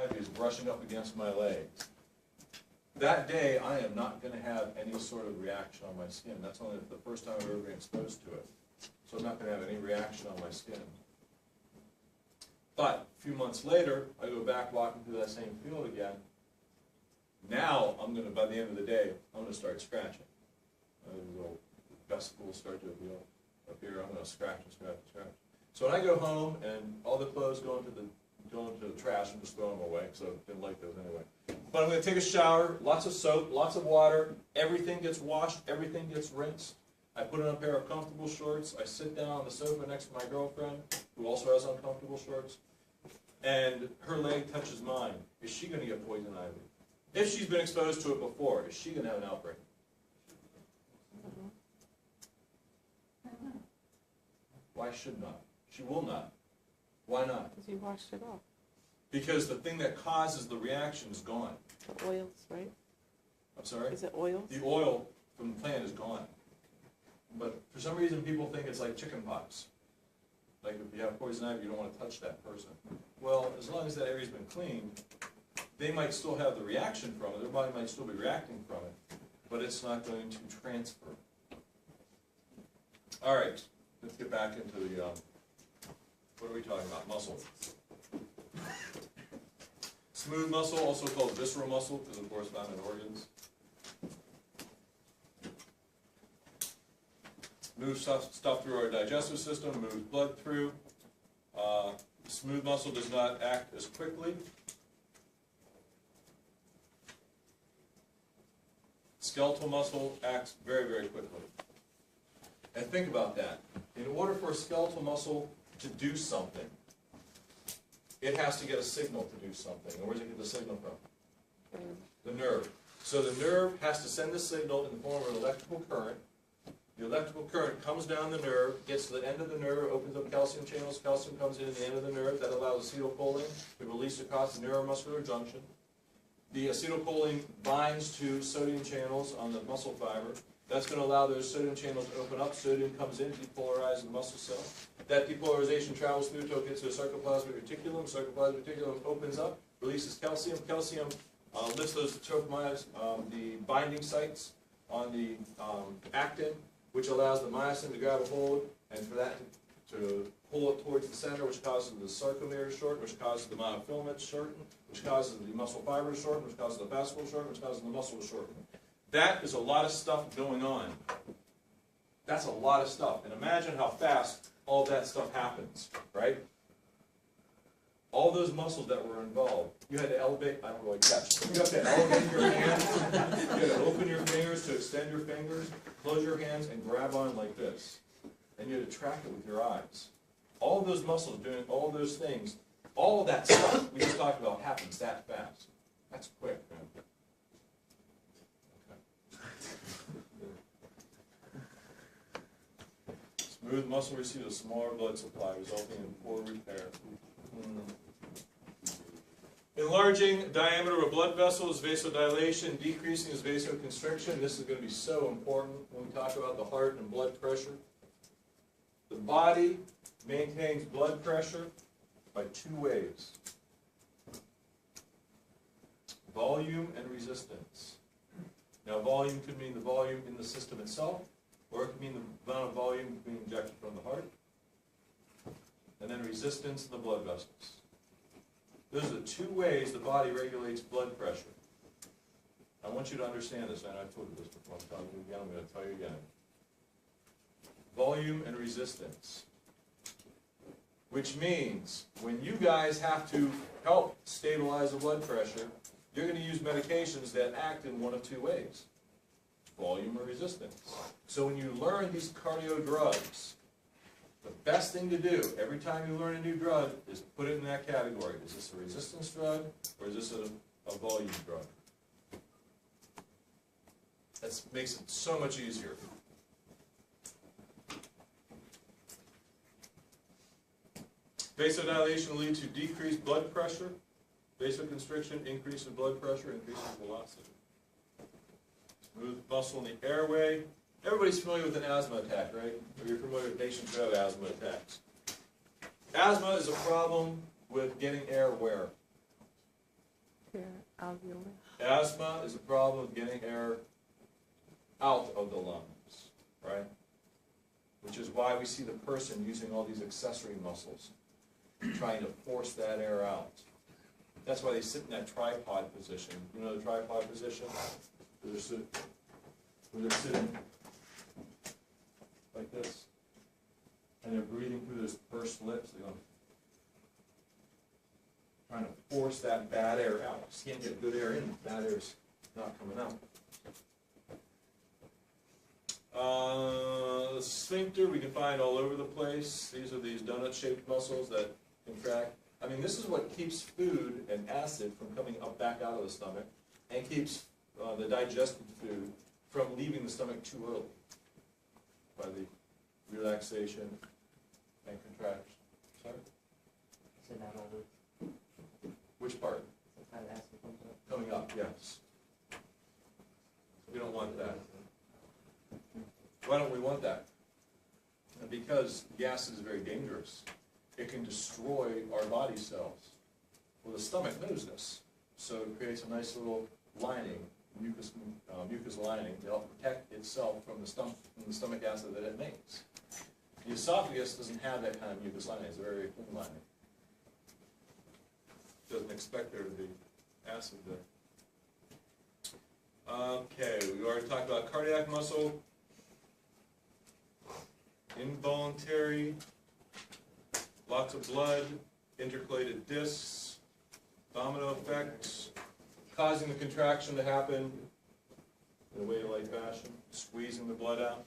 ivy is brushing up against my legs. That day, I am not going to have any sort of reaction on my skin. That's only the first time I've ever been exposed to it. So I'm not going to have any reaction on my skin. But a few months later, I go back walking through that same field again. Now, I'm going to, by the end of the day, I'm going to start scratching. Little vesicles start to appeal up here. I'm going to scratch and scratch and scratch. So when I go home and all the clothes go into the trash, I'm just throwing them away because I didn't like those anyway. But I'm going to take a shower, lots of soap, lots of water. Everything gets washed, everything gets rinsed. I put on a pair of comfortable shorts. I sit down on the sofa next to my girlfriend, who also has uncomfortable shorts, and her leg touches mine. Is she going to get poison ivy? If she's been exposed to it before, is she going to have an outbreak? Why should not? She will not. Why not? Because you washed it off. Because the thing that causes the reaction is gone. The oils, right? I'm sorry? Is it oils? The oil from the plant is gone. But for some reason people think it's like chicken pox. Like if you have poison ivy, you don't want to touch that person. Well, as long as that area's been cleaned, they might still have the reaction from it. Their body might still be reacting from it, but it's not going to transfer. All right, let's get back into the, what are we talking about? Muscle. Smooth muscle, also called visceral muscle, because of course found in organs. Moves stuff through our digestive system, moves blood through. Smooth muscle does not act as quickly. Skeletal muscle acts very, very quickly. And think about that. In order for a skeletal muscle to do something, it has to get a signal to do something. And where does it get the signal from? The nerve. So the nerve has to send the signal in the form of an electrical current. The electrical current comes down the nerve, gets to the end of the nerve, opens up calcium channels. Calcium comes in at the end of the nerve. That allows acetylcholine to release across the neuromuscular junction. The acetylcholine binds to sodium channels on the muscle fiber. That's going to allow those sodium channels to open up. Sodium comes in, depolarizes the muscle cell. That depolarization travels through till it gets to a sarcoplasmic reticulum. Sarcoplasmic reticulum opens up, releases calcium. Calcium lifts those tropomyods, the binding sites on the actin, which allows the myosin to grab a hold, and for that to pull it towards the center, which causes the sarcomere to shorten, which causes the myofilament to shorten, which causes the muscle fiber to shorten, which causes the fascicle to shorten, which causes the muscle to shorten. That is a lot of stuff going on. That's a lot of stuff. And imagine how fast all of that stuff happens, right? All those muscles that were involved, you had to elevate, I don't really catch. You have to elevate your hands, you had to open your fingers to extend your fingers, close your hands, and grab on like this. And you had to track it with your eyes. All of those muscles doing all those things, all of that stuff we just talked about happens that fast. That's quick, man. Smooth muscle receives a smaller blood supply, resulting in poor repair. Enlarging diameter of a blood vessel is vasodilation. Decreasing is vasoconstriction. This is going to be so important when we talk about the heart and blood pressure. The body maintains blood pressure by two ways: volume and resistance. Now, volume could mean the volume in the system itself, or it could mean the amount of volume being injected from the heart, and then resistance in the blood vessels. Those are the two ways the body regulates blood pressure. I want you to understand this, and I've told you this before, I'm telling you again, I'm going to tell you again. Volume and resistance. Which means, when you guys have to help stabilize the blood pressure, you're going to use medications that act in one of two ways: volume or resistance. So when you learn these cardio drugs, the best thing to do every time you learn a new drug is put it in that category. Is this a resistance drug, or is this a volume drug? That makes it so much easier. Vasodilation will lead to decreased blood pressure. Vasoconstriction increases blood pressure, increases velocity. Smooth muscle in the airway. Everybody's familiar with an asthma attack, right? Or you're familiar with patients who have asthma attacks. Asthma is a problem with getting air where? Alveoli. Asthma is a problem of getting air out of the lungs, right? Which is why we see the person using all these accessory muscles, trying to force that air out. That's why they sit in that tripod position. You know the tripod position? Where they're sitting like this, and they're breathing through those pursed lips. They're going, trying to force that bad air out. You can't get good air in, bad air's not coming out. The sphincter we can find all over the place. These are these donut-shaped muscles that contract. I mean, this is what keeps food and acid from coming up back out of the stomach, and keeps the digested food from leaving the stomach too early by the relaxation and contraction. Sorry? Sit down all week. Which part? Sometimes acid comes up. Coming up, yes. We don't want that. Why don't we want that? Because gas is very dangerous. It can destroy our body cells. Well, the stomach knows this, so it creates a nice little lining, mucus lining, to help protect itself from the stomach acid that it makes. The esophagus doesn't have that kind of mucus lining. It's a very thin lining. Doesn't expect there to be acid there. Okay, we already talked about cardiac muscle. Involuntary, lots of blood, intercalated discs, domino effects, causing the contraction to happen in a wave-like fashion, squeezing the blood out.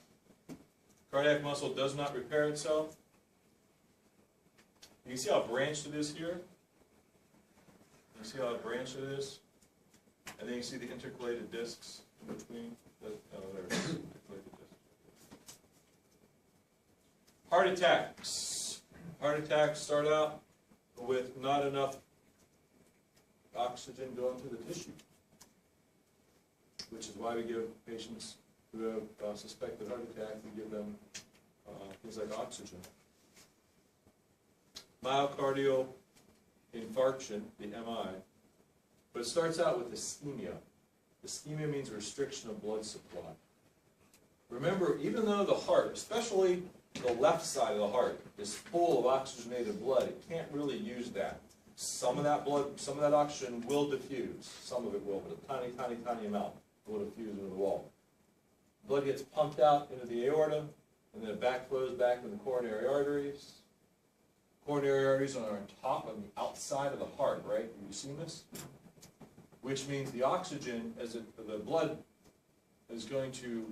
Cardiac muscle does not repair itself. You can see how branched it is here. You see how branched it is? And then you see the intercalated discs in between. There it is. Intercalated discs. Heart attacks. Heart attacks start out with not enough oxygen going to the tissue, which is why we give patients who have suspected heart attack, we give them things like oxygen. Myocardial infarction, the MI, but it starts out with ischemia. Ischemia means restriction of blood supply. Remember, even though the heart, especially the left side of the heart, is full of oxygenated blood, it can't really use that. Some of that blood, some of that oxygen will diffuse. Some of it will, but a tiny, tiny, tiny amount will diffuse into the wall. Blood gets pumped out into the aorta, and then it backflows back into the coronary arteries. Coronary arteries are on top, on the outside of the heart, right? Have you seen this? Which means the oxygen, the blood is going to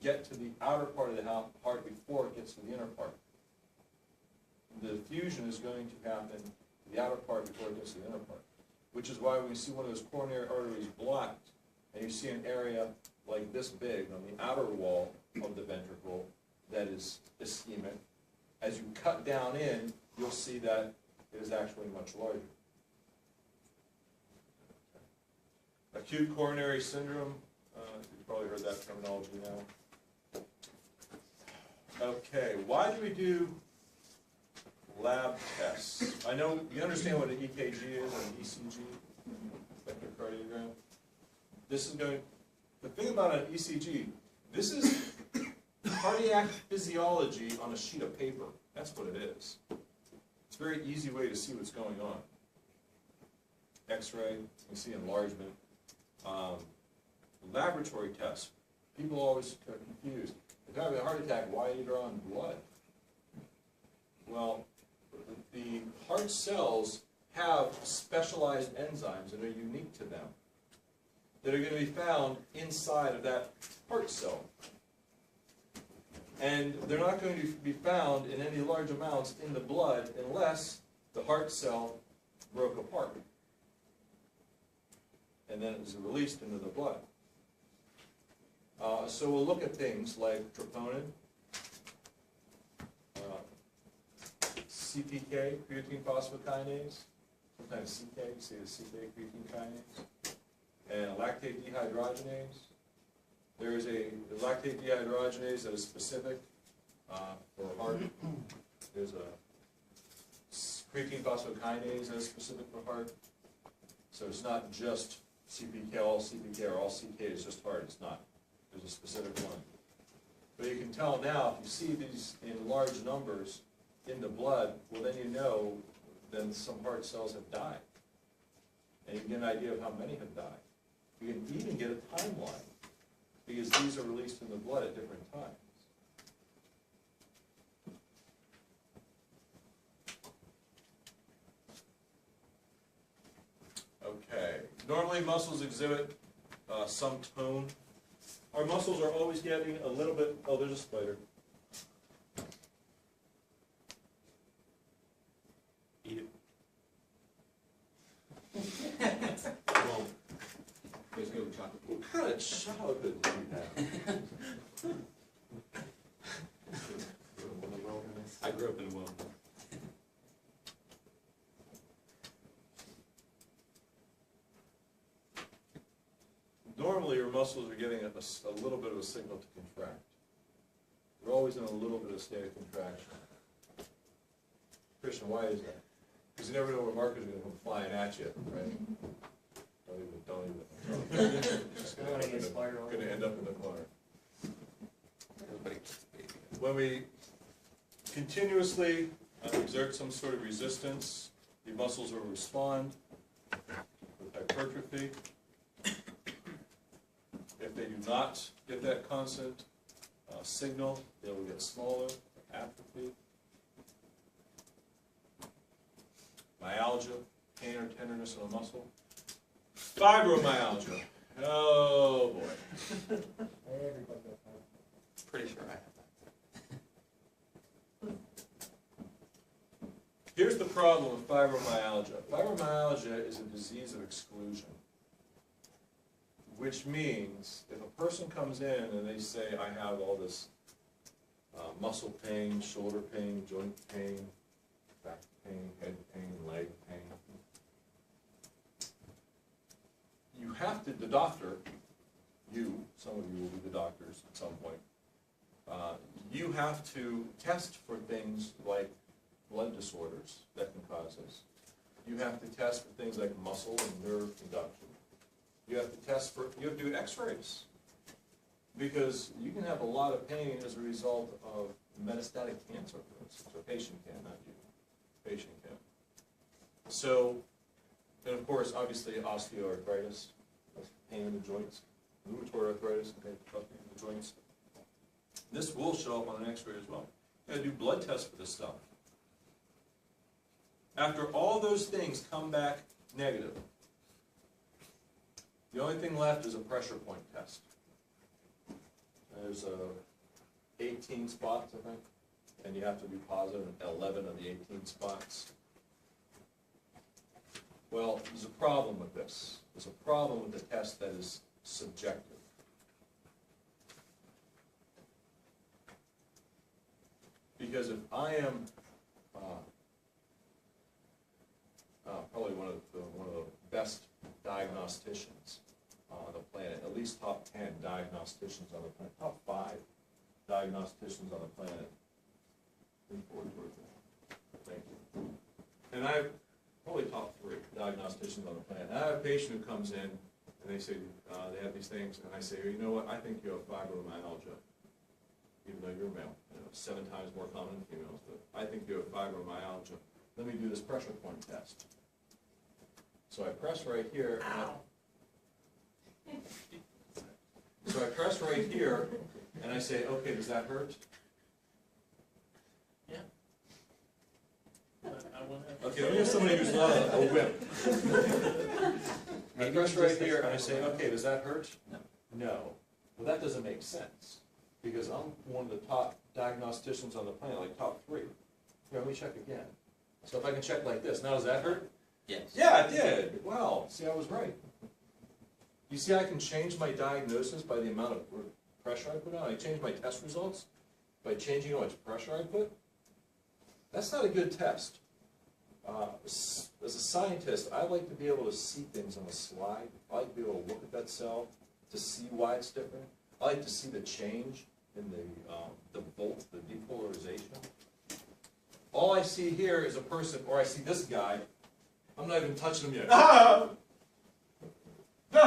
get to the outer part of the heart before it gets to the inner part. The diffusion is going to happen to the outer part before it gets to the inner part, which is why when you see one of those coronary arteries blocked, and you see an area like this big on the outer wall of the ventricle that is ischemic, as you cut down in, you'll see that it is actually much larger. Acute coronary syndrome, you've probably heard that terminology now. Okay, why do we do lab tests? I know you understand what an EKG is and an ECG, electrocardiogram. This is going, the thing about an ECG, this is cardiac physiology on a sheet of paper. That's what it is. It's a very easy way to see what's going on. X-ray, you see enlargement. Laboratory tests. People always are confused. If you're having a heart attack, why are you drawing blood? Well, the heart cells have specialized enzymes that are unique to them, that are going to be found inside of that heart cell. And they're not going to be found in any large amounts in the blood unless the heart cell broke apart. And then it was released into the blood. So we'll look at things like troponin, CPK, creatine phosphokinase, sometimes CK, you see the CK creatine kinase, and lactate dehydrogenase. There is a lactate dehydrogenase that is specific for heart. There's a creatine phosphokinase that is specific for heart. So it's not just CPK, all CPK, or all CK is just heart, it's not. There's a specific one. But you can tell now, if you see these in large numbers in the blood, well then you know then some heart cells have died. And you can get an idea of how many have died. You can even get a timeline, because these are released in the blood at different times. Okay, normally muscles exhibit some tone. Our muscles are always getting a little bit, oh, there's a spider. Eat it. Well, Let's go with chocolate. what kind of childhood do you have? I grew up in the wilderness. Normally, your muscles are getting a little bit of a signal to contract. They're always in a little bit of state of contraction. Christian, why is that? Because you never know where markers are going to come flying at you, right? Don't even. Just I don't wanna get spider on going to it. end up in the corner. Everybody gets baby. When we continuously exert some sort of resistance, the muscles will respond with hypertrophy. If they do not get that constant signal, they will get smaller, atrophy. Myalgia, pain or tenderness in a muscle. Fibromyalgia. Oh boy. Everybody got that. Pretty sure I have that. Here's the problem with fibromyalgia. Fibromyalgia is a disease of exclusion, which means if a person comes in and they say, I have all this muscle pain, shoulder pain, joint pain, back pain, head pain, leg pain, you have to, the doctor, some of you will be the doctors at some point, you have to test for things like blood disorders that can cause this. You have to test for things like muscle and nerve conduction. You have to test for, you have to do x-rays. Because you can have a lot of pain as a result of metastatic cancer, for instance. A patient can, not you. Patient can. So, and of course, obviously osteoarthritis, that's pain in the joints, rheumatoid arthritis, okay, pain in the joints. This will show up on an x-ray as well. You gotta do blood tests for this stuff. After all those things come back negative, the only thing left is a pressure point test. There's 18 spots, I think, and you have to be positive in 11 of the 18 spots. Well, there's a problem with this. There's a problem with the test that is subjective. Because if I am probably one of the best diagnosticians on the planet, at least top 10 diagnosticians on the planet, top 5 diagnosticians on the planet. Thank you. And I probably top 3 diagnosticians on the planet. And I have a patient who comes in and they say they have these things, and I say, you know what? I think you have fibromyalgia, even though you're male. You know, 7 times more common in females, but I think you have fibromyalgia. Let me do this pressure point test. So I press right here. So I press right here, and I say, okay, does that hurt? Yeah. Okay, let me have somebody who's not a whip. I press right here, and I say, okay, does that hurt? No. No. Well, that doesn't make sense, because I'm one of the top diagnosticians on the planet, like top 3. Here, let me check again. So if I can check like this, now does that hurt? Yes. Yeah, it did. Wow, see, I was right. You see, I can change my diagnosis by the amount of pressure I put on. I change my test results by changing how much pressure I put. That's not a good test. As a scientist, I like to be able to see things on a slide. I like to be able to look at that cell to see why it's different. I like to see the change in the volt, the depolarization. All I see here is a person, or I see this guy. I'm not even touching him yet. Ah! No!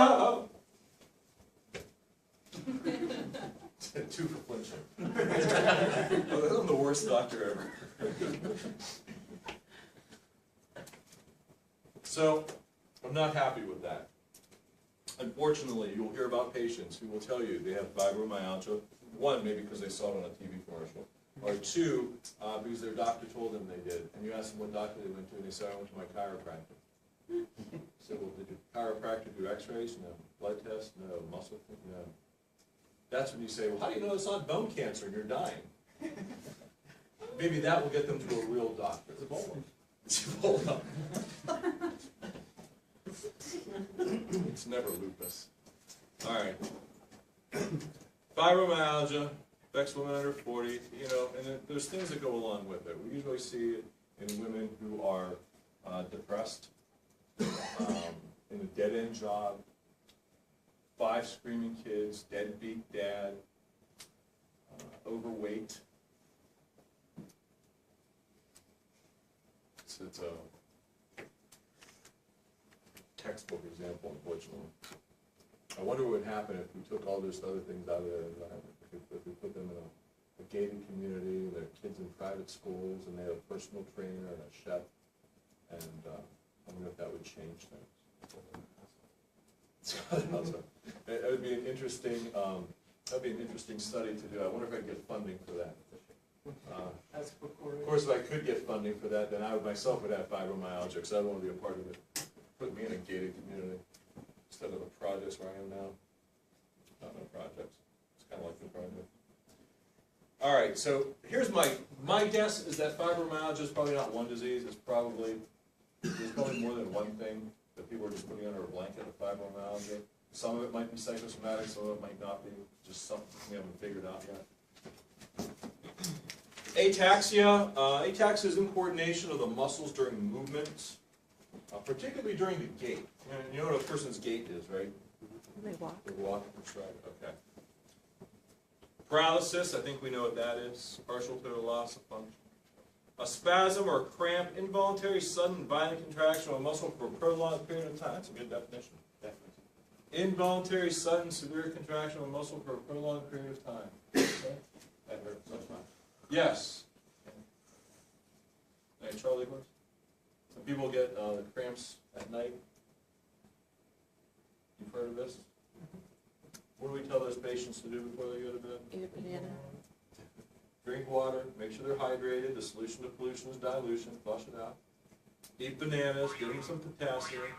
worst doctor ever. So, I'm not happy with that. Unfortunately, you'll hear about patients who will tell you they have fibromyalgia, one, maybe because they saw it on a TV commercial, or two, because their doctor told them they did. And you ask them what doctor they went to, and they say, I went to my chiropractor. So, well, did your chiropractor do x-rays? No. Blood tests? No. Muscle? No. That's when you say, well, how do you know it's not bone cancer and you're dying? Maybe that will get them to a real doctor. It's Ebola. It's Ebola. It's never lupus. All right. Fibromyalgia affects women under 40, you know, and there's things that go along with it. We usually see it in women who are depressed, in a dead-end job, 5 screaming kids, deadbeat dad, overweight. It's a textbook example, unfortunately. I wonder what would happen if we took all those other things out of their environment. If we put them in a gated community, their kids in private schools, and they have a personal trainer and a chef, and I wonder if that would change things. It would be an interesting, study to do. I wonder if I could get funding for that. Of course, if I could get funding for that, then I myself would have fibromyalgia, because I don't want to be a part of it. Put me in a gated community instead of the projects where I am now. Not no projects. It's kind of like the project. All right, so here's my guess is that fibromyalgia is probably not one disease. There's probably more than one thing that people are just putting under a blanket of fibromyalgia. Some of it might be psychosomatic, some of it might not be. Just something we haven't figured out yet. Ataxia. Ataxia is incoordination of the muscles during movement, particularly during the gait. You know what a person's gait is, right? They walk. They walk and stride. Okay. Paralysis, I think we know what that is. Partial total loss of function. A spasm or cramp, involuntary, sudden, violent contraction of a muscle for a prolonged period of time. That's a good definition. Involuntary, sudden, severe contraction of a muscle for a prolonged period of time. Okay. That hurts. Yes. Hey, Charlie horse. Some people get the cramps at night. You've heard of this? What do we tell those patients to do before they go to bed? Eat a banana. Drink water, make sure they're hydrated. The solution to pollution is dilution. Flush it out. Eat bananas, give them some potassium.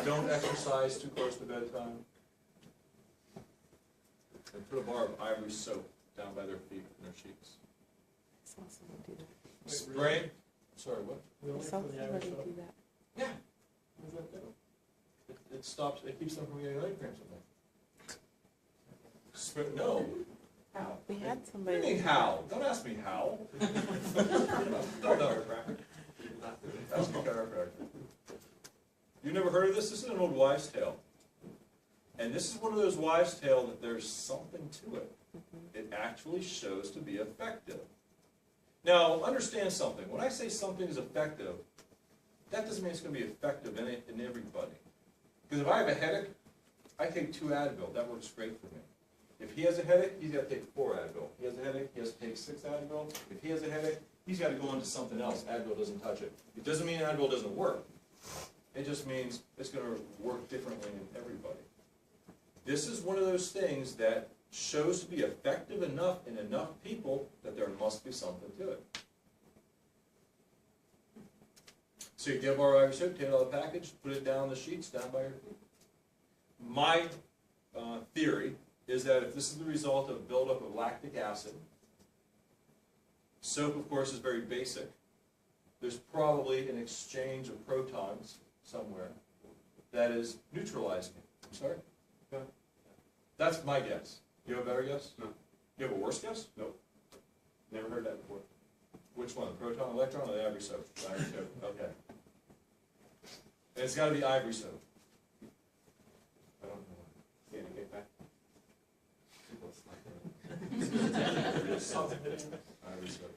Don't exercise too close to bedtime. And put a bar of ivory soap down by their feet and their cheeks. I saw someone do that. Spray. Sorry, what? I saw somebody do that. Yeah. What does that do? It stops. It keeps them from getting leg cramps. No. How? We had What somebody. do you mean how? Don't ask me how. Ask me chiropractor. You never heard of this? This is an old wives' tale. And this is one of those wives' tale that there's something to it. It actually shows to be effective. Now, understand something. When I say something is effective, that doesn't mean it's going to be effective in everybody. Because if I have a headache, I take 2 Advil. That works great for me. If he has a headache, he's got to take 4 Advil. He has a headache, he has to take 6 Advil. If he has a headache, he's got to go on to something else. Advil doesn't touch it. It doesn't mean Advil doesn't work. It just means it's going to work differently in everybody. This is one of those things that shows to be effective enough in enough people that there must be something to it. So you get our ivory soap, take it out of the package, put it down the sheets, down by your feet. My theory is that if this is the result of buildup of lactic acid, soap, of course, is very basic. There's probably an exchange of protons somewhere that is neutralizing it. I'm sorry? Okay. That's my guess. You have a better guess? No. You have a worse guess? Nope. Never heard that before. Which one? Proton, electron, or the ivory soap? Ivory soap. Okay. And it's got to be ivory soap. I don't know. Yeah, to get back. Ivory soap.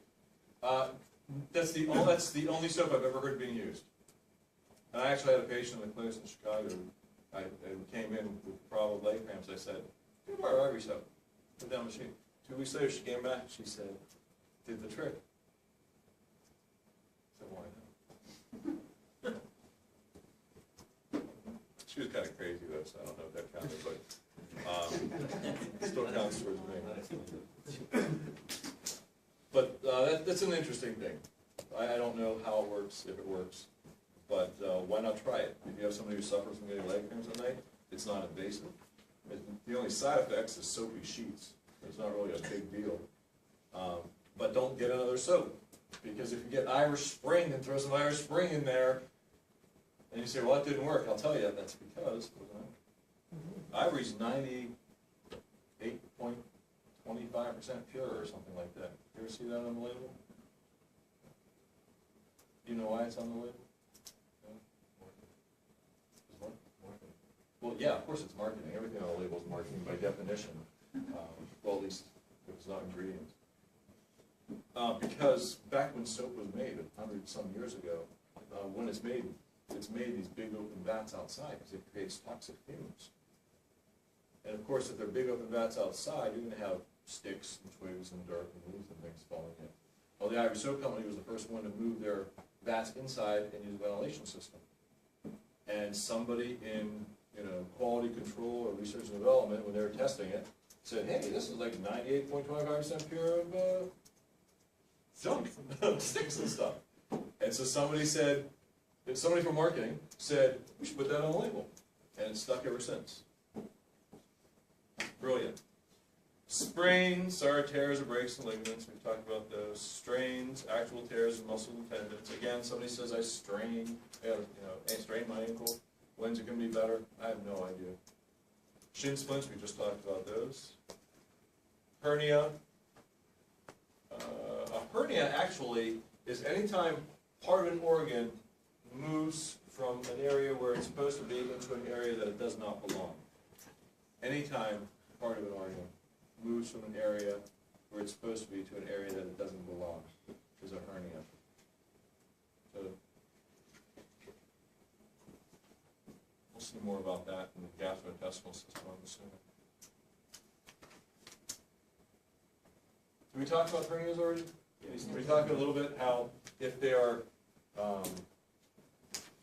That's the only soap I've ever heard being used. And I actually had a patient in the clinics in Chicago, who came in with problem leg cramps. I said, "Do my ivory soap." Put down the machine. 2 weeks later, she came back. She said, "Did the trick." I said, "Why not?" She was kind of crazy though, so I don't know if that counted, but still counts towards me. But that's an interesting thing. I don't know how it works, if it works, but why not try it? If you have somebody who suffers from getting leg cramps at night, it's not invasive. The only side effects is soapy sheets. It's not really a big deal. But don't get another soap, because if you get Irish Spring and throw some Irish Spring in there, and you say, "Well, that didn't work," I'll tell you that's because Ivory's 98.25% pure or something like that. You ever see that on the label? Do you know why it's on the label? No? Well, yeah, of course it's marketing. Everything on the label is marketing by definition. Well, at least if it's not ingredients. Because back when soap was made 100-some years ago, when it's made these big open vats outside because it creates toxic fumes. And of course, if they're big open vats outside, you're going to have sticks and twigs and dirt and leaves and things falling in. Well, the Ivory Soap Company was the first one to move their vats inside and use a ventilation system. And somebody in quality control or research and development, when they were testing it, said, "Hey, this is like 98.25% pure of junk, sticks and stuff." And so somebody from marketing said, "We should put that on the label." And it's stuck ever since. Brilliant. Sprains are tears or breaks in ligaments. We've talked about those. Strains, actual tears in muscles and tendons. Again, somebody says, "I strained my ankle. When's it going to be better?" I have no idea. Shin splints, we just talked about those. Hernia. A hernia actually is anytime part of an organ moves from an area where it's supposed to be into an area that it does not belong. Anytime part of an organ moves from an area where it's supposed to be to an area that it doesn't belong is a hernia. So we'll see more about that in the gastrointestinal system, I'm assuming. Did we talk about hernias already? We talked a little bit how if they are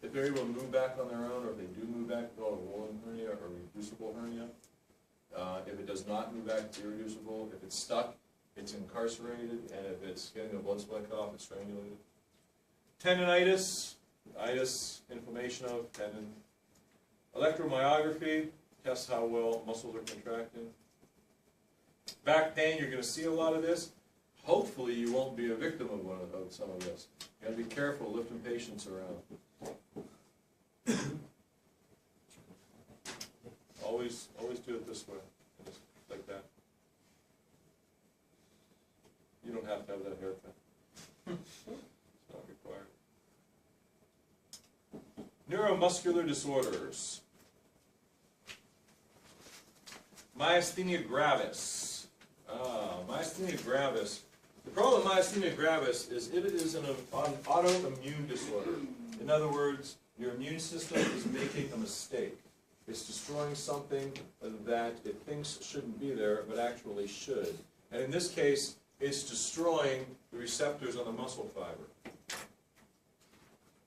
if they're able to move back on their own, or if they do move back, it's called a rolling hernia or reducible hernia. If it does not move back, it's irreducible. If it's stuck, it's incarcerated, and if it's getting a blood supply cut off, it's strangulated. Tendonitis, inflammation of tendon. Electromyography tests how well muscles are contracting. Back pain, you're going to see a lot of this. Hopefully, you won't be a victim of some of this. You got to be careful lifting patients around. Always do it this way, just like that. You don't have to have that haircut. It's not required. Neuromuscular disorders. Myasthenia gravis. Myasthenia gravis. The problem with myasthenia gravis is it is an autoimmune disorder. In other words, your immune system is making a mistake. It's destroying something that it thinks shouldn't be there, but actually should. And in this case, it's destroying the receptors on the muscle fiber.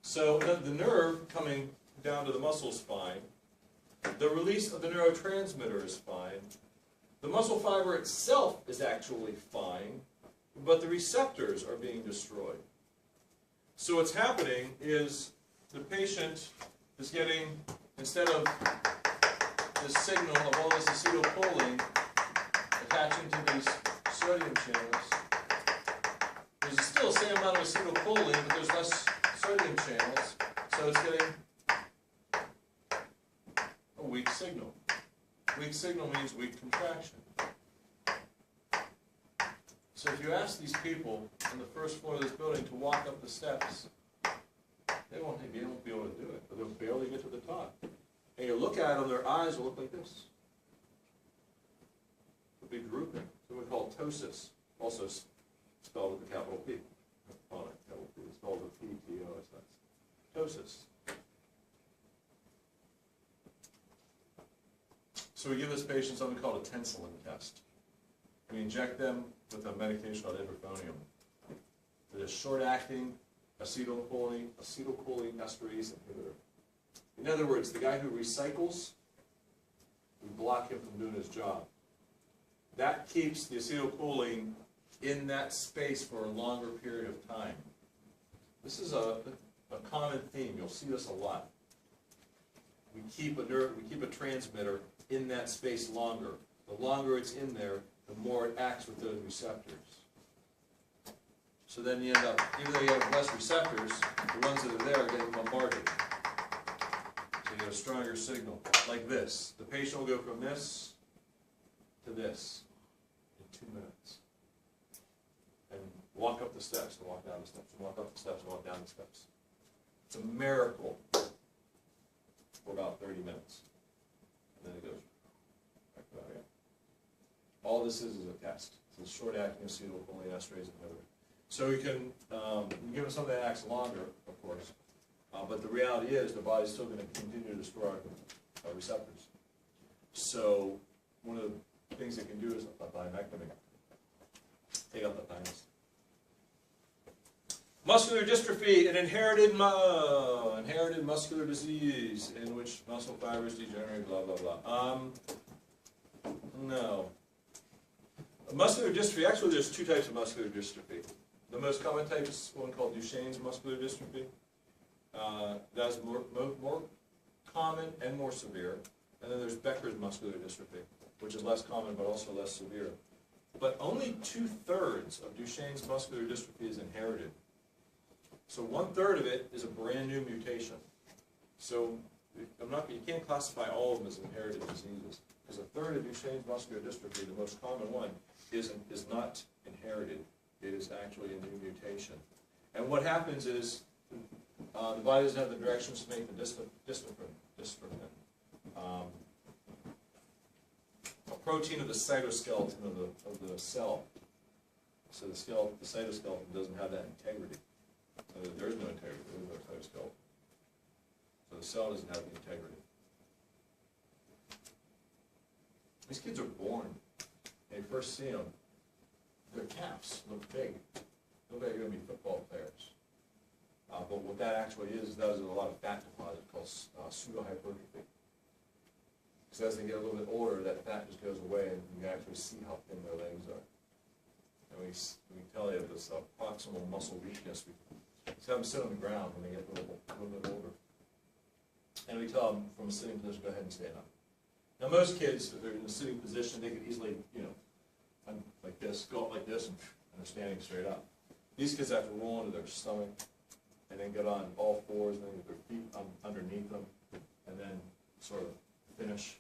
So the nerve coming down to the muscle is fine. The release of the neurotransmitter is fine. The muscle fiber itself is actually fine, but the receptors are being destroyed. So what's happening is the patient is getting, instead of this signal of all this acetylcholine attaching to these sodium channels, there's still the same amount of acetylcholine, but there's less sodium channels, so it's getting a weak signal. Weak signal means weak contraction. So if you ask these people on the first floor of this building to walk up the steps, they won't be able to do it, but they'll barely get to the top. And you look at them, their eyes will look like this. It'll be drooping. It's what we call ptosis, also spelled with a capital P. It's spelled with P-T-O-S-S. Ptosis. So we give this patient something called a tensilin test. We inject them with a medication called ibuprofen. It is short-acting acetylcholine esterase inhibitor. In other words, the guy who recycles, we block him from doing his job. That keeps the acetylcholine in that space for a longer period of time. This is a common theme. You'll see this a lot. We keep a transmitter in that space longer. The longer it's in there, the more it acts with those receptors. So then you end up, even though you have less receptors, the ones that are there are getting bombarded. So you get a stronger signal, like this. The patient will go from this to this in 2 minutes. And walk up the steps, and walk down the steps, and walk up the steps, and walk down the steps. It's a miracle for about 30 minutes. And then it goes back to that again. All this is a test. It's a short-acting acetylcholine esterase inhibitor. So you can give them something that acts longer, of course, but the reality is the body's still going to continue to destroy our receptors. So one of the things it can do is a thymectomy. Take out the thymus. Muscular dystrophy, an inherited muscular disease in which muscle fibers degenerate, blah, blah, blah. No. Muscular dystrophy, actually there's 2 types of muscular dystrophy. The most common type is one called Duchenne's muscular dystrophy. That's more common and more severe. And then there's Becker's muscular dystrophy, which is less common but also less severe. But only 2/3 of Duchenne's muscular dystrophy is inherited. So 1/3 of it is a brand new mutation. So you can't classify all of them as inherited diseases, because 1/3 of Duchenne's muscular dystrophy, the most common one, is not inherited. It is actually a new mutation. And what happens is the body doesn't have the directions to make the dystrophin. A protein of the cytoskeleton of the cell. So the cytoskeleton doesn't have that integrity. So there is no integrity. There is no cytoskeleton. So the cell doesn't have the integrity. These kids are born, and you first see them, their calves look big. Look like they're going to be football players. But what that actually is a lot of fat deposit called pseudohypertrophy. Because as they get a little bit older, that fat just goes away, and you can actually see how thin their legs are. And we tell you this proximal muscle weakness. We just have them sit on the ground when they get a little bit older. And we tell them from a sitting position, go ahead and stand up. Now most kids, if they're in a sitting position, they could easily, like this, go up like this, and they're standing straight up. These kids have to roll into their stomach, and then get on all fours, and then get their feet underneath them, and then sort of finish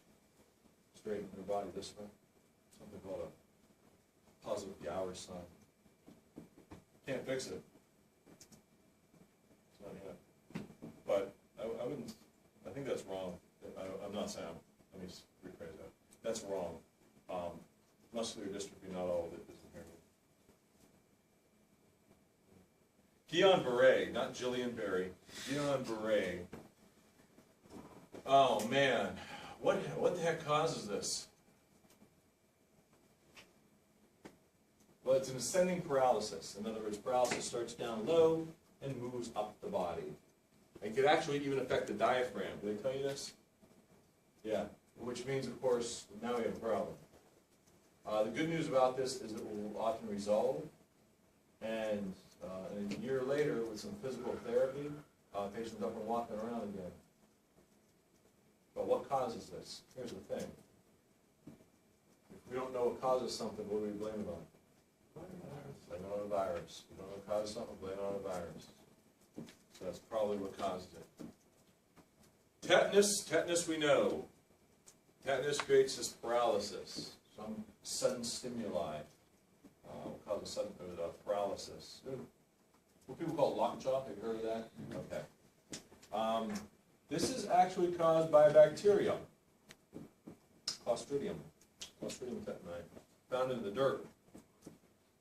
straighten their body this way. Something called a positive Gower sign. Can't fix it. It's not yet. But I wouldn't, I think that's wrong. I'm not saying, let me rephrase that. That's wrong. Muscular dystrophy, not all of it is inherited. Guillain-Barré, not Jillian Barry. Guillain-Barré. Oh man, what the heck causes this? Well, it's an ascending paralysis. In other words, paralysis starts down low and moves up the body. It could actually even affect the diaphragm. Did they tell you this? Yeah, which means, of course, now we have a problem. The good news about this is it will often resolve, and a year later, with some physical therapy, patient's up and walking around again. But what causes this? Here's the thing. If we don't know what causes something, what do we blame it on? Blame it on a virus. We don't know what causes something, blame it on a virus. So that's probably what causes it. Tetanus we know. Tetanus creates this paralysis, some sudden stimuli will cause a sudden paralysis. What people call lockjaw, have you heard of that? Okay. This is actually caused by a bacterium, Clostridium tetani, found in the dirt.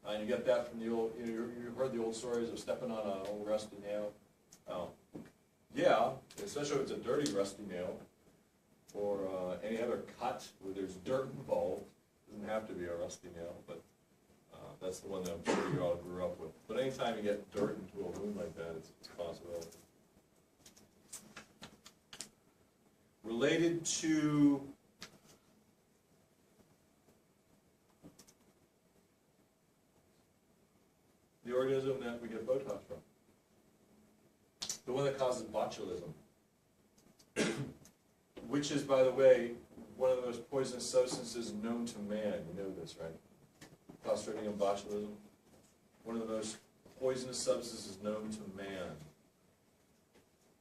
And you get that from the old, you've heard the old stories of stepping on an old rusty nail. Oh, yeah, especially if it's a dirty rusty nail. or any other cut where there's dirt involved. Doesn't have to be a rusty nail, but that's the one that I'm sure you all grew up with. But anytime you get dirt into a wound like that, it's a possibility. Related to the organism that we get Botox from, the one that causes botulism, which is, by the way, one of the most poisonous substances known to man. You know this, right? Clostridium botulism, one of the most poisonous substances known to man.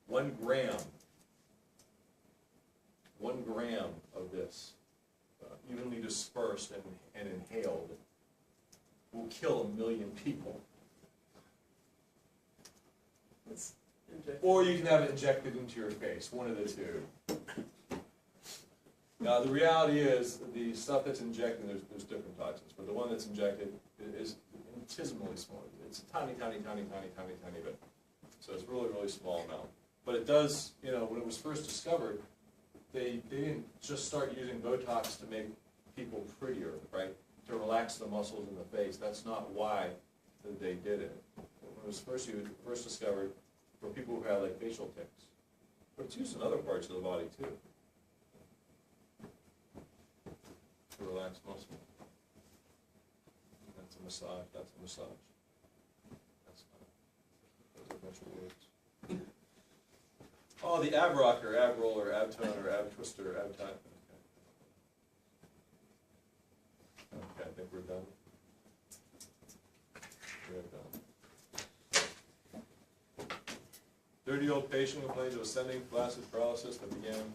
1 gram of this, evenly dispersed and inhaled, will kill 1 million people. Or you can have it injected into your face, one of the two. Now, the reality is, the stuff that's injected, there's different toxins, but the one that's injected is infinitesimally small. It's a tiny, tiny, tiny, tiny, tiny, tiny bit. So it's really, really small amount. But it does, you know, when it was first discovered, they didn't just start using Botox to make people prettier, right? To relax the muscles in the face. That's not why they did it. When it was first discovered for people who had like facial tics. But it's used in other parts of the body too. To relax muscle. That's a massage. That's a massage. That's not. Those are a bunch of words. Oh, the ab rocker, ab roller, ab toner, ab twister, ab time. Okay, I think we're done. We're done. 30-year-old patient complains of ascending flaccid paralysis that began. Okay.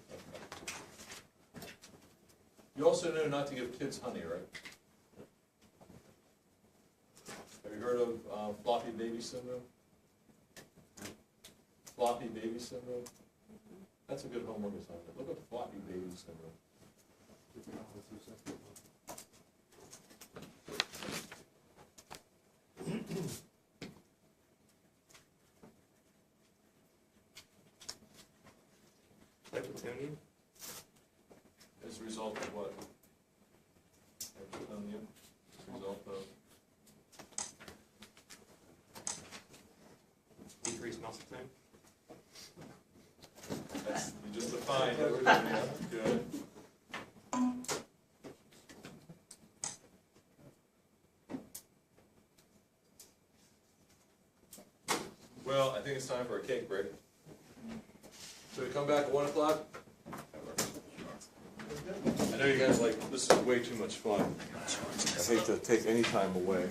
You also know not to give kids honey, right? Have you heard of floppy baby syndrome? Floppy baby syndrome? That's a good homework assignment. Look up floppy baby syndrome. Hypotonia? As a result of what? Hypotonia? As a result of? Decreased muscle tone? That's, you just defined everything. Yeah, good. Well, I think it's time for a cake break. So we come back at 1 o'clock? I know you guys like, this is way too much fun. I hate to take any time away.